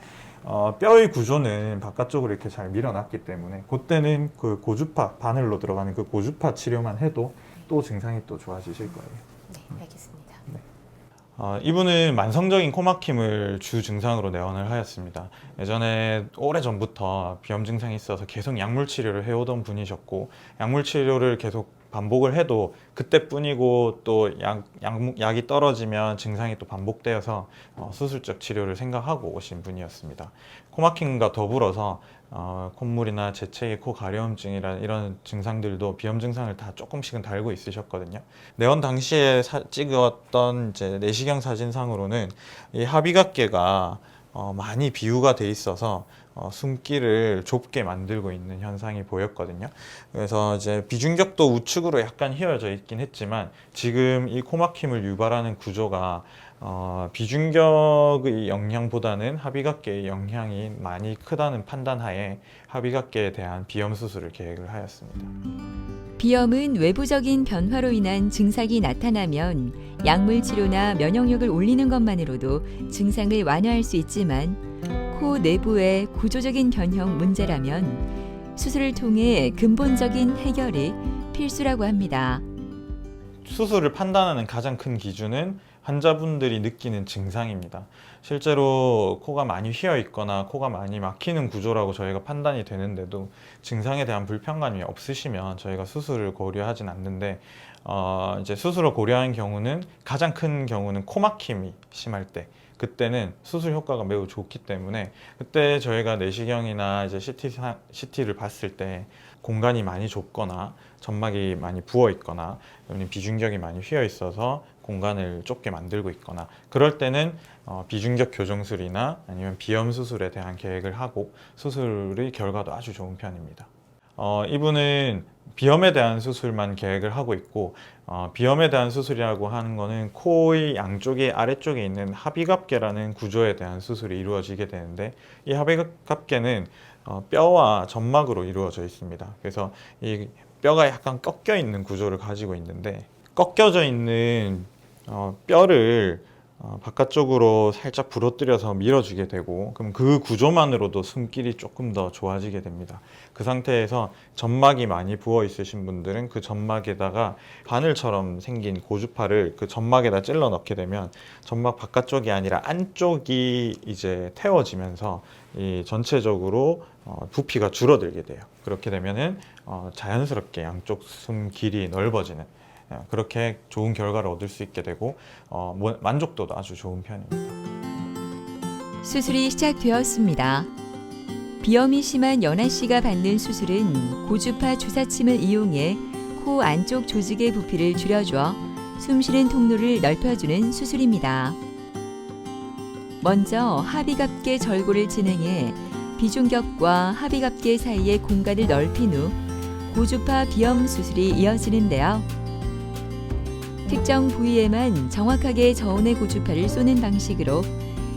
뼈의 구조는 바깥쪽으로 이렇게 잘 밀어놨기 때문에 그때는 그 고주파 바늘로 들어가는 그 고주파 치료만 해도 또 증상이 또 좋아지실 거예요. 네, 알겠습니다. 이분은 만성적인 코막힘을 주 증상으로 내원을 하였습니다. 예전에 오래전부터 비염 증상이 있어서 계속 약물 치료를 해오던 분이셨고 약물 치료를 계속 반복을 해도 그때뿐이고 또 약이 떨어지면 증상이 또 반복되어서 수술적 치료를 생각하고 오신 분이었습니다. 코 막힘과 더불어서 콧물이나 재채기, 코 가려움증이라는 이런 증상들도 비염 증상을 다 조금씩은 달고 있으셨거든요. 내원 당시에 찍었던 이제 내시경 사진상으로는 이 합의각계가 많이 비유가 돼 있어서 숨기를 좁게 만들고 있는 현상이 보였거든요. 그래서 이제 비중격도 우측으로 약간 휘어져 있긴 했지만 지금 이 코막힘을 유발하는 구조가 비중격의 영향보다는 합의각계의 영향이 많이 크다는 판단하에 합의각계에 대한 비염 수술을 계획을 하였습니다. 비염은 외부적인 변화로 인한 증상이 나타나면 약물 치료나 면역력을 올리는 것만으로도 증상을 완화할 수 있지만 코 내부의 구조적인 변형 문제라면 수술을 통해 근본적인 해결이 필수라고 합니다. 수술을 판단하는 가장 큰 기준은 환자분들이 느끼는 증상입니다. 실제로 코가 많이 휘어 있거나 코가 많이 막히는 구조라고 저희가 판단이 되는데도 증상에 대한 불편감이 없으시면 저희가 수술을 고려하진 않는데 이제 수술을 고려한 경우는 가장 큰 경우는 코 막힘이 심할 때 그때는 수술 효과가 매우 좋기 때문에 그때 저희가 내시경이나 이제 CT를 봤을 때 공간이 많이 좁거나 점막이 많이 부어 있거나 비중격이 많이 휘어 있어서 공간을 좁게 만들고 있거나 그럴 때는 비중격 교정술이나 아니면 비염 수술에 대한 계획을 하고 수술의 결과도 아주 좋은 편입니다. 이분은 비염에 대한 수술만 계획을 하고 있고 비염에 대한 수술이라고 하는 거는 코의 양쪽에 아래쪽에 있는 합의갑계라는 구조에 대한 수술이 이루어지게 되는데 이 합의갑계는 뼈와 점막으로 이루어져 있습니다. 그래서 이 뼈가 약간 꺾여 있는 구조를 가지고 있는데 꺾여져 있는 뼈를 바깥쪽으로 살짝 부러뜨려서 밀어주게 되고 그럼 그 구조만으로도 숨길이 조금 더 좋아지게 됩니다. 그 상태에서 점막이 많이 부어 있으신 분들은 그 점막에다가 바늘처럼 생긴 고주파를 그 점막에다 찔러 넣게 되면 점막 바깥쪽이 아니라 안쪽이 이제 태워지면서 이 전체적으로 부피가 줄어들게 돼요. 그렇게 되면은 자연스럽게 양쪽 숨길이 넓어지는 그렇게 좋은 결과를 얻을 수 있게 되고 만족도도 아주 좋은 편입니다. 수술이 시작되었습니다. 비염이 심한 연아 씨가 받는 수술은 고주파 주사침을 이용해 코 안쪽 조직의 부피를 줄여줘 숨쉬는 통로를 넓혀주는 수술입니다. 먼저 합의갑계 절골을 진행해 비중격과 합의갑계 사이의 공간을 넓힌 후 고주파 비염 수술이 이어지는데요. 특정 부위에만 정확하게 저온의 고주파를 쏘는 방식으로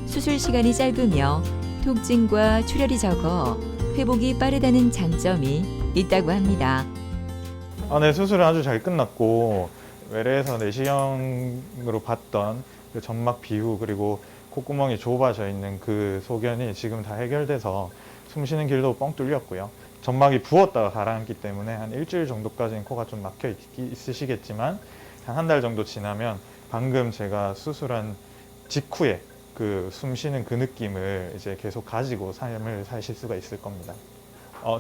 수술 시간이 짧으며 통증과 출혈이 적어 회복이 빠르다는 장점이 있다고 합니다. 네, 수술은 아주 잘 끝났고 외래에서 내시경으로 봤던 그 점막 비후 그리고 콧구멍이 좁아져 있는 그 소견이 지금 다 해결돼서 숨쉬는 길도 뻥 뚫렸고요. 점막이 부었다가 가라앉기 때문에 한 일주일 정도까지는 코가 좀 막혀 있으시겠지만 한 달 정도 지나면 방금 제가 수술한 직후에 그 숨쉬는 그 느낌을 이제 계속 가지고 삶을 사실 수가 있을 겁니다.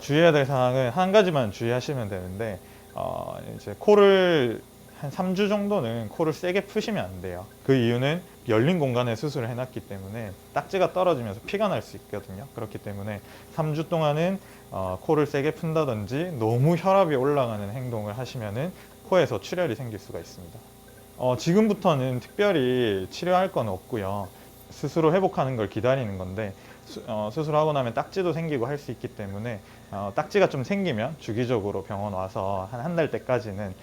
주의해야 될 사항은 한 가지만 주의하시면 되는데 이제 코를 한 3주 정도는 코를 세게 푸시면 안 돼요. 그 이유는 열린 공간에 수술을 해놨기 때문에 딱지가 떨어지면서 피가 날 수 있거든요. 그렇기 때문에 3주 동안은 코를 세게 푼다든지 너무 혈압이 올라가는 행동을 하시면은 코에서 출혈이 생길 수가 있습니다. 지금부터는 특별히 치료할 건 없고요. 스스로 회복하는 걸 기다리는 건데 수술하고 나면 딱지도 생기고 할 수 있기 때문에 딱지가 좀 생기면 주기적으로 병원 와서 한 달 때까지는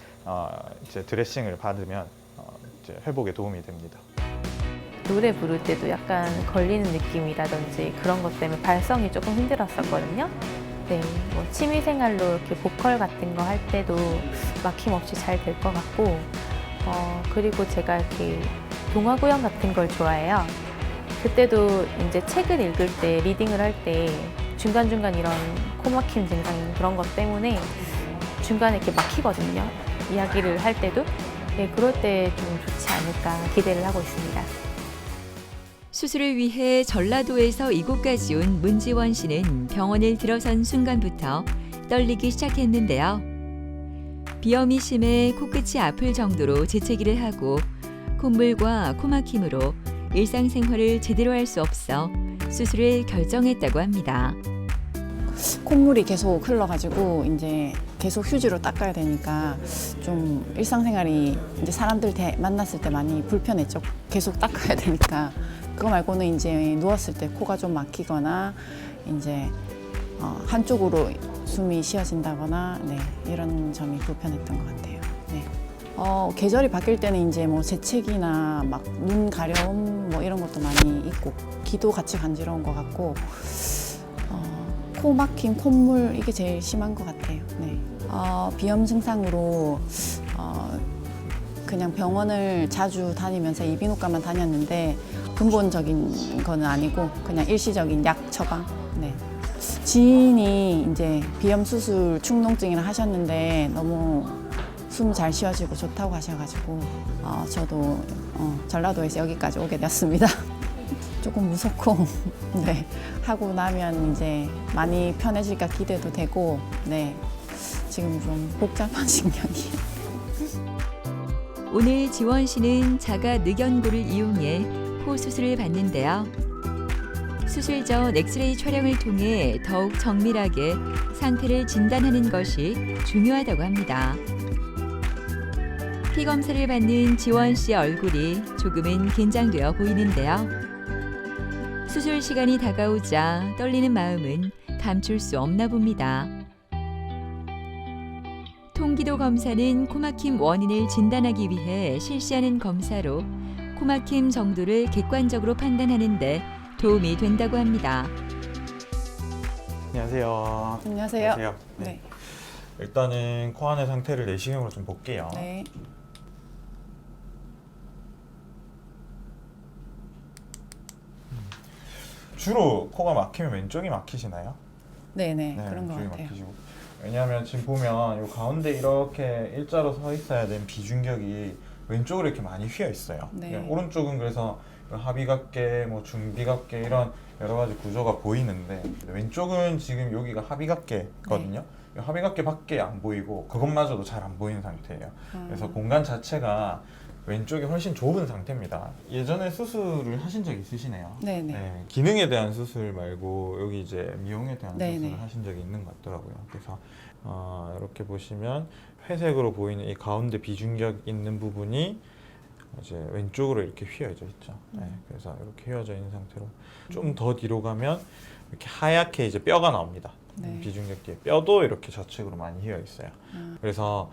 이제 드레싱을 받으면 이제 회복에 도움이 됩니다. 노래 부를 때도 약간 걸리는 느낌이라든지 그런 것 때문에 발성이 조금 힘들었었거든요. 네, 뭐 취미생활로 이렇게 보컬 같은 거 할 때도 막힘없이 잘 될 것 같고, 그리고 제가 이렇게 동화 구연 같은 걸 좋아해요. 그때도 이제 책을 읽을 때, 리딩을 할 때 중간중간 이런 코막힘 증상인 그런 것 때문에 중간에 이렇게 막히거든요. 이야기를 할 때도. 네, 그럴 때 좀 좋지 않을까 기대를 하고 있습니다. 수술을 위해 전라도에서 이곳까지 온 문지원 씨는 병원을 들어선 순간부터 떨리기 시작했는데요. 비염이 심해 코끝이 아플 정도로 재채기를 하고 콧물과 코막힘으로 일상생활을 제대로 할 수 없어 수술을 결정했다고 합니다. 콧물이 계속 흘러가지고 이제 계속 휴지로 닦아야 되니까 좀 일상생활이 이제 사람들 만났을 때 많이 불편했죠. 계속 닦아야 되니까. 그거 말고는 이제 누웠을 때 코가 좀 막히거나 이제 한쪽으로 숨이 쉬어진다거나 네, 이런 점이 불편했던 것 같아요. 네. 계절이 바뀔 때는 이제 뭐 재채기나 막 눈 가려움 뭐 이런 것도 많이 있고 귀도 같이 간지러운 것 같고 코 막힘, 콧물 이게 제일 심한 것 같아요. 네. 비염 증상으로 그냥 병원을 자주 다니면서 이비인후과만 다녔는데 근본적인 거는 아니고 그냥 일시적인 약 처방. 네. 지인이 이제 비염 수술 축농증이라 하셨는데 너무 숨 잘 쉬어지고 좋다고 하셔가지고 저도 전라도에서 여기까지 오게 되었습니다. 조금 무섭고 네 하고 나면 이제 많이 편해질까 기대도 되고 네 지금 좀 복잡한 신경이에요. 오늘 지원 씨는 자가 늑연고를 이용해 코 수술을 받는데요. 수술 전 엑스레이 촬영을 통해 더욱 정밀하게 상태를 진단하는 것이 중요하다고 합니다. 피 검사를 받는 지원 씨의 얼굴이 조금은 긴장되어 보이는데요. 수술 시간이 다가오자 떨리는 마음은 감출 수 없나 봅니다. 통기도 검사는 코막힘 원인을 진단하기 위해 실시하는 검사로 코막힘 정도를 객관적으로 판단하는 데 도움이 된다고 합니다. 안녕하세요. 안녕하세요. 네. 네. 일단은 코 안의 상태를 내시경으로 좀 볼게요. 네. 주로 코가 막히면 왼쪽이 막히시나요? 네네 그런 것 왼쪽이 같아요. 막히시고. 왜냐하면 지금 보면 이 가운데 이렇게 일자로 서 있어야 되는 비중격이 왼쪽으로 이렇게 많이 휘어 있어요. 네. 오른쪽은 그래서 하비각계, 뭐 중비각계 이런 여러 가지 구조가 보이는데 왼쪽은 지금 여기가 하비각계거든요. 이 하비각계밖에 안 보이고 그것마저도 잘 안 보이는 상태예요. 그래서 공간 자체가 왼쪽이 훨씬 좁은 상태입니다. 예전에 수술을 하신 적 있으시네요. 네네. 네, 기능에 대한 수술 말고 여기 이제 미용에 대한 네네. 수술을 하신 적이 있는 것 같더라고요. 그래서 이렇게 보시면 회색으로 보이는 이 가운데 비중격 있는 부분이 이제 왼쪽으로 이렇게 휘어져 있죠. 네, 그래서 이렇게 휘어져 있는 상태로 좀 더 뒤로 가면 이렇게 하얗게 이제 뼈가 나옵니다. 네. 비중격 뒤에 뼈도 이렇게 좌측으로 많이 휘어 있어요. 그래서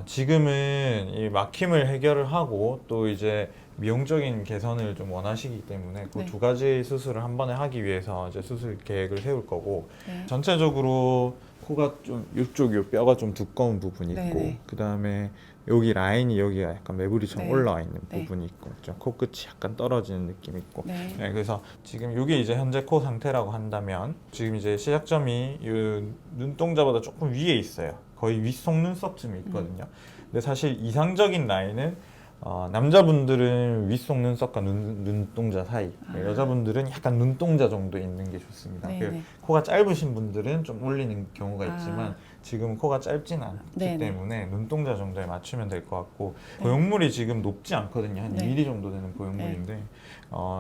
지금은 이 막힘을 해결을 하고 또 이제 미용적인 개선을 좀 원하시기 때문에 그 네. 두 가지 수술을 한 번에 하기 위해서 이제 수술 계획을 세울 거고 네. 전체적으로 코가 좀 이쪽 요 뼈가 좀 두꺼운 부분이 있고 네네. 그 다음에 여기 라인이 여기가 약간 매부리처럼 네. 올라와 있는 네. 부분이 있고 좀 코끝이 약간 떨어지는 느낌이 있고 네. 네, 그래서 지금 이게 이제 현재 코 상태라고 한다면 지금 이제 시작점이 이 눈동자보다 조금 위에 있어요. 거의 윗속 눈썹쯤에 있거든요. 근데 사실 이상적인 라인은 남자분들은 윗속 눈썹과 눈동자 사이, 여자분들은 약간 눈동자 정도 있는 게 좋습니다. 네네. 코가 짧으신 분들은 좀 올리는 경우가 있지만 아. 지금 코가 짧진 않기 네네. 때문에 눈동자 정도에 맞추면 될 것 같고 네. 보형물이 지금 높지 않거든요. 한 네. 2mm 정도 되는 보형물인데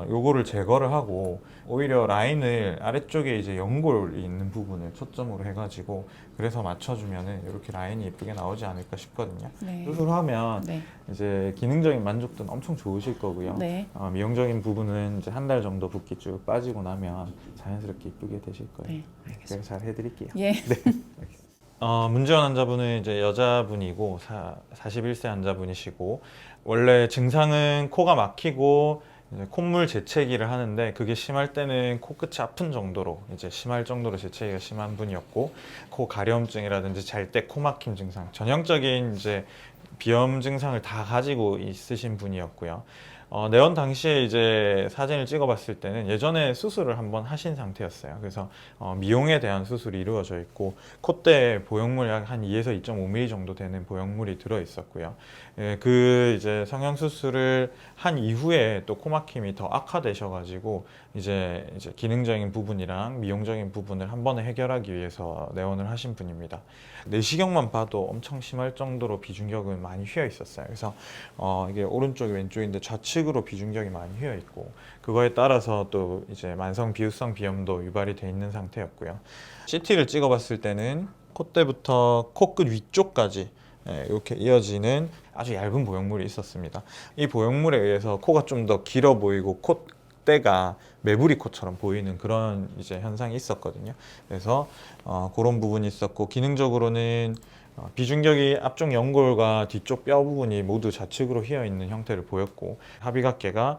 요거를 제거를 하고 오히려 라인을 아래쪽에 이제 연골이 있는 부분을 초점으로 해가지고 그래서 맞춰주면은 이렇게 라인이 예쁘게 나오지 않을까 싶거든요. 네. 수술하면 네. 이제 기능적인 만족도는 엄청 좋으실 거고요. 네. 미용적인 부분은 이제 한 달 정도 붓기 쭉 빠지고 나면 자연스럽게 이쁘게 되실 거예요. 네. 제가 잘 해드릴게요. 예. 문재원 환자분은 이제 여자분이고 41세 환자분이시고 원래 증상은 코가 막히고 이제 콧물 재채기를 하는데 그게 심할 때는 코끝이 아픈 정도로 이제 심할 정도로 재채기가 심한 분이었고 코 가려움증이라든지 잘 때 코막힘 증상 전형적인 이제 비염 증상을 다 가지고 있으신 분이었고요. 내원 당시에 이제 사진을 찍어봤을 때는 예전에 수술을 한번 하신 상태였어요. 그래서 미용에 대한 수술이 이루어져 있고 콧대에 보형물 약 한 2에서 2.5mm 정도 되는 보형물이 들어 있었고요. 그 이제 성형 수술을 한 이후에 또 코막힘이 더 악화되셔가지고 이제 기능적인 부분이랑 미용적인 부분을 한 번에 해결하기 위해서 내원을 하신 분입니다. 내시경만 봐도 엄청 심할 정도로 비중격은 많이 휘어 있었어요. 그래서 이게 오른쪽이 왼쪽인데 좌측으로 비중격이 많이 휘어 있고 그거에 따라서 또 이제 만성 비후성 비염도 유발이 돼 있는 상태였고요. CT를 찍어봤을 때는 콧대부터 코끝 위쪽까지 이렇게 이어지는 아주 얇은 보형물이 있었습니다. 이 보형물에 의해서 코가 좀 더 길어 보이고 콧대가 매부리 코처럼 보이는 그런 이제 현상이 있었거든요. 그래서 그런 부분이 있었고 기능적으로는 비중격이 앞쪽 연골과 뒤쪽 뼈 부분이 모두 좌측으로 휘어 있는 형태를 보였고 합의각계가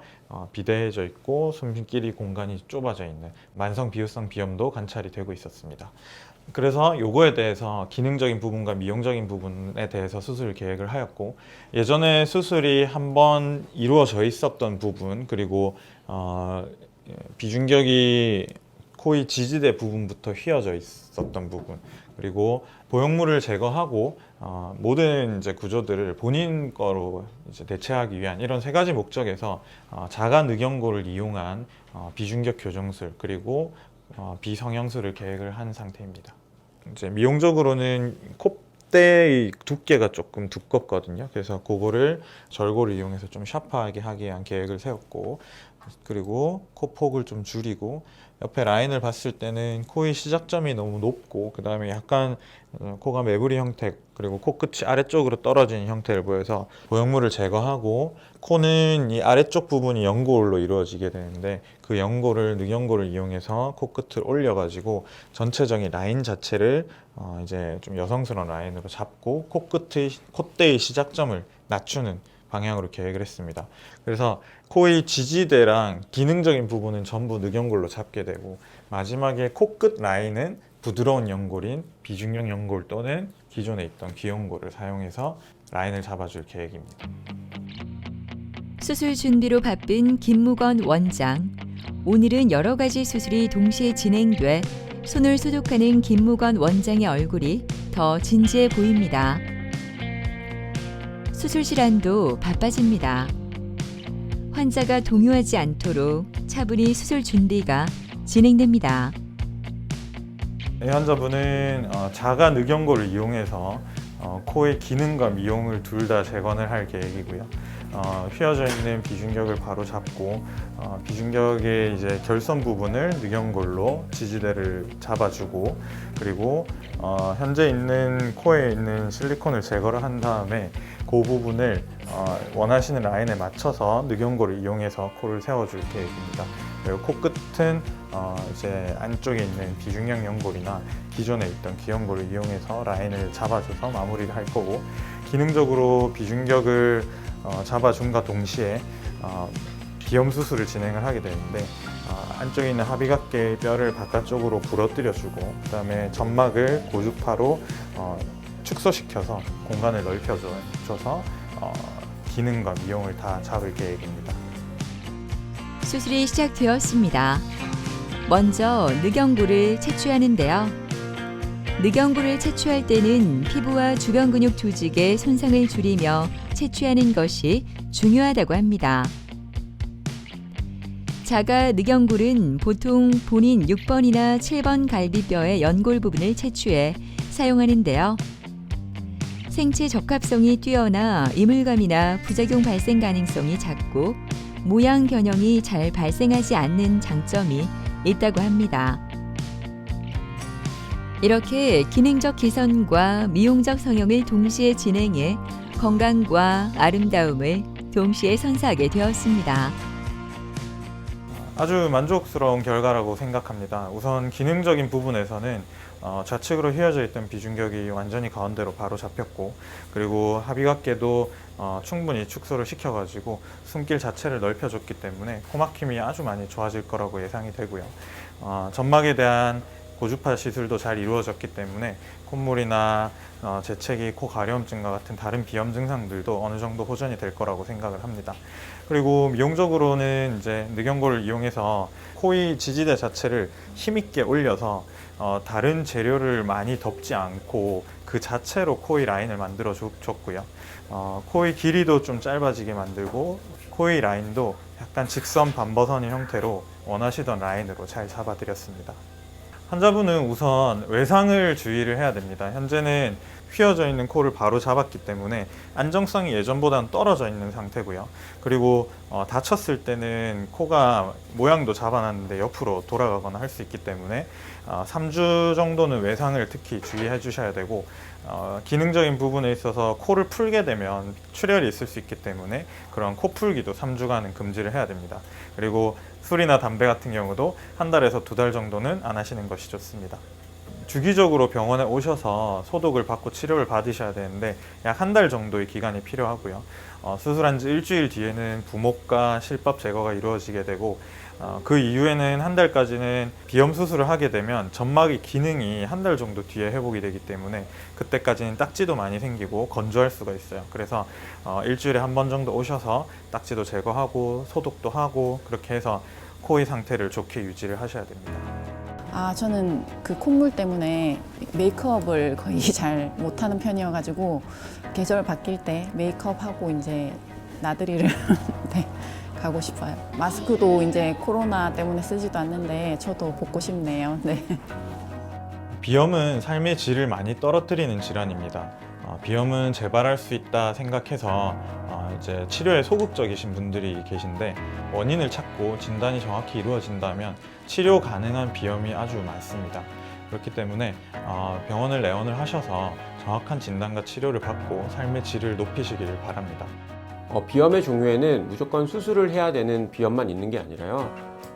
비대해져 있고 숨길이 공간이 좁아져 있는 만성 비후성 비염도 관찰이 되고 있었습니다. 그래서 요거에 대해서 기능적인 부분과 미용적인 부분에 대해서 수술 계획을 하였고 예전에 수술이 한번 이루어져 있었던 부분 그리고 비중격이 코의 지지대 부분부터 휘어져 있었던 부분 그리고 보형물을 제거하고 모든 이제 구조들을 본인 거로 이제 대체하기 위한 이런 세 가지 목적에서 자가 늑연골을 이용한 비중격 교정술 그리고 비성형술을 계획을 한 상태입니다. 이제 미용적으로는 콧대의 두께가 조금 두껍거든요. 그래서 그거를 절골을 이용해서 좀 샤프하게 하기 위한 계획을 세웠고 그리고 코폭을 좀 줄이고 옆에 라인을 봤을 때는 코의 시작점이 너무 높고 그 다음에 약간 코가 매부리 형태 그리고 코끝이 아래쪽으로 떨어지는 형태를 보여서 보형물을 제거하고 코는 이 아래쪽 부분이 연골로 이루어지게 되는데 그 연골을 늑연골을 이용해서 코끝을 올려가지고 전체적인 라인 자체를 이제 좀 여성스러운 라인으로 잡고 콧대의 시작점을 낮추는 방향으로 계획을 했습니다. 그래서 코의 지지대랑 기능적인 부분은 전부 늑연골로 잡게 되고 마지막에 코끝 라인은 부드러운 연골인 비중격 연골 또는 기존에 있던 귀연골을 사용해서 라인을 잡아줄 계획입니다. 수술 준비로 바쁜 김무건 원장. 오늘은 여러 가지 수술이 동시에 진행돼 손을 소독하는 김무건 원장의 얼굴이 더 진지해 보입니다. 수술실 안도 바빠집니다. 환자가 동요하지 않도록 차분히 수술 준비가 진행됩니다. 이 환자분은 자가 늑연골을 이용해서 코의 기능과 미용을 둘 다 재건을 할 계획이고요. 휘어져 있는 비중격을 바로 잡고 비중격의 이제 결선 부분을 늑연골로 지지대를 잡아주고 그리고 현재 있는 코에 있는 실리콘을 제거를 한 다음에 그 부분을 원하시는 라인에 맞춰서 늑연골을 이용해서 코를 세워줄 계획입니다. 그리고 코끝은 이제 안쪽에 있는 비중격 연골이나 기존에 있던 귀연골을 이용해서 라인을 잡아줘서 마무리를 할 거고 기능적으로 비중격을 잡아줌과 동시에 비염 수술을 진행을 하게 되는데 안쪽에 있는 합의각계의 뼈를 바깥쪽으로 부러뜨려주고 그 다음에 점막을 고주파로 축소시켜서 공간을 넓혀줘서 기능과 미용을 다 잡을 계획입니다. 수술이 시작되었습니다. 먼저 늑연골을 채취하는데요. 늑연골을 채취할 때는 피부와 주변 근육 조직의 손상을 줄이며 채취하는 것이 중요하다고 합니다. 자가 늑연골은 보통 본인 6번이나 7번 갈비뼈의 연골 부분을 채취해 사용하는데요. 생체 적합성이 뛰어나 이물감이나 부작용 발생 가능성이 작고 모양 변형이 잘 발생하지 않는 장점이 있다고 합니다. 이렇게 기능적 개선과 미용적 성형을 동시에 진행해 건강과 아름다움을 동시에 선사하게 되었습니다. 아주 만족스러운 결과라고 생각합니다. 우선 기능적인 부분에서는 좌측으로 휘어져 있던 비중격이 완전히 가운데로 바로 잡혔고 그리고 합의각계도 충분히 축소를 시켜가지고 숨길 자체를 넓혀줬기 때문에 코막힘이 아주 많이 좋아질 거라고 예상이 되고요. 점막에 대한 고주파 시술도 잘 이루어졌기 때문에 콧물이나 재채기, 코 가려움증과 같은 다른 비염 증상들도 어느 정도 호전이 될 거라고 생각을 합니다. 그리고 미용적으로는 이제 늑연고를 이용해서 코의 지지대 자체를 힘있게 올려서 다른 재료를 많이 덮지 않고 그 자체로 코의 라인을 만들어 줬고요. 코의 길이도 좀 짧아지게 만들고 코의 라인도 약간 직선 반버선의 형태로 원하시던 라인으로 잘 잡아드렸습니다. 환자분은 우선 외상을 주의를 해야 됩니다. 현재는 휘어져 있는 코를 바로 잡았기 때문에 안정성이 예전보다는 떨어져 있는 상태고요. 그리고 다쳤을 때는 코가 모양도 잡아놨는데 옆으로 돌아가거나 할 수 있기 때문에 3주 정도는 외상을 특히 주의해 주셔야 되고, 기능적인 부분에 있어서 코를 풀게 되면 출혈이 있을 수 있기 때문에 그런 코 풀기도 3주간은 금지를 해야 됩니다. 그리고 술이나 담배 같은 경우도 1달에서 2달 정도는 안 하시는 것이 좋습니다. 주기적으로 병원에 오셔서 소독을 받고 치료를 받으셔야 되는데 약 1달 정도의 기간이 필요하고요. 수술한 지 일주일 뒤에는 부목과 실밥 제거가 이루어지게 되고, 그 이후에는 1달까지는 비염 수술을 하게 되면 점막의 기능이 1달 정도 뒤에 회복이 되기 때문에 그때까지는 딱지도 많이 생기고 건조할 수가 있어요. 그래서 일주일에 1번 정도 오셔서 딱지도 제거하고 소독도 하고 그렇게 해서 코의 상태를 좋게 유지를 하셔야 됩니다. 저는 그 콧물 때문에 메이크업을 거의 잘 못하는 편이어가지고 계절 바뀔 때 메이크업하고 이제 나들이를 네, 가고 싶어요. 마스크도 이제 코로나 때문에 쓰지도 않는데 저도 벗고 싶네요. 네. 비염은 삶의 질을 많이 떨어뜨리는 질환입니다. 비염은 재발할 수 있다 생각해서 이제 치료에 소극적이신 분들이 계신데, 원인을 찾고 진단이 정확히 이루어진다면 치료 가능한 비염이 아주 많습니다. 그렇기 때문에 병원을 내원을 하셔서 정확한 진단과 치료를 받고 삶의 질을 높이시길 바랍니다. 비염의 종류에는 무조건 수술을 해야 되는 비염만 있는 게 아니라요.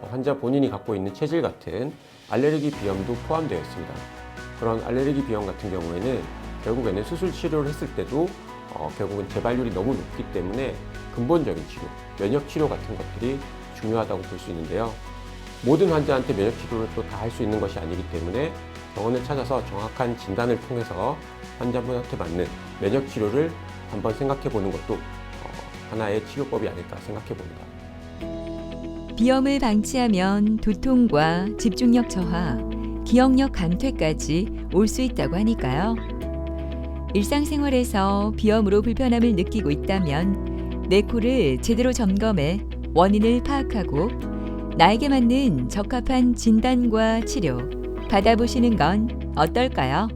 환자 본인이 갖고 있는 체질 같은 알레르기 비염도 포함되어 있습니다. 그런 알레르기 비염 같은 경우에는 결국에는 수술 치료를 했을 때도 결국은 재발률이 너무 높기 때문에 근본적인 치료, 면역 치료 같은 것들이 중요하다고 볼 수 있는데요. 모든 환자한테 면역 치료를 또 다 할 수 있는 것이 아니기 때문에 병원을 찾아서 정확한 진단을 통해서 환자분한테 맞는 면역 치료를 한번 생각해 보는 것도 하나의 치료법이 아닐까 생각해 봅니다. 비염을 방치하면 두통과 집중력 저하, 기억력 감퇴까지 올 수 있다고 하니까요. 일상생활에서 비염으로 불편함을 느끼고 있다면 내 코를 제대로 점검해 원인을 파악하고 나에게 맞는 적합한 진단과 치료 받아보시는 건 어떨까요?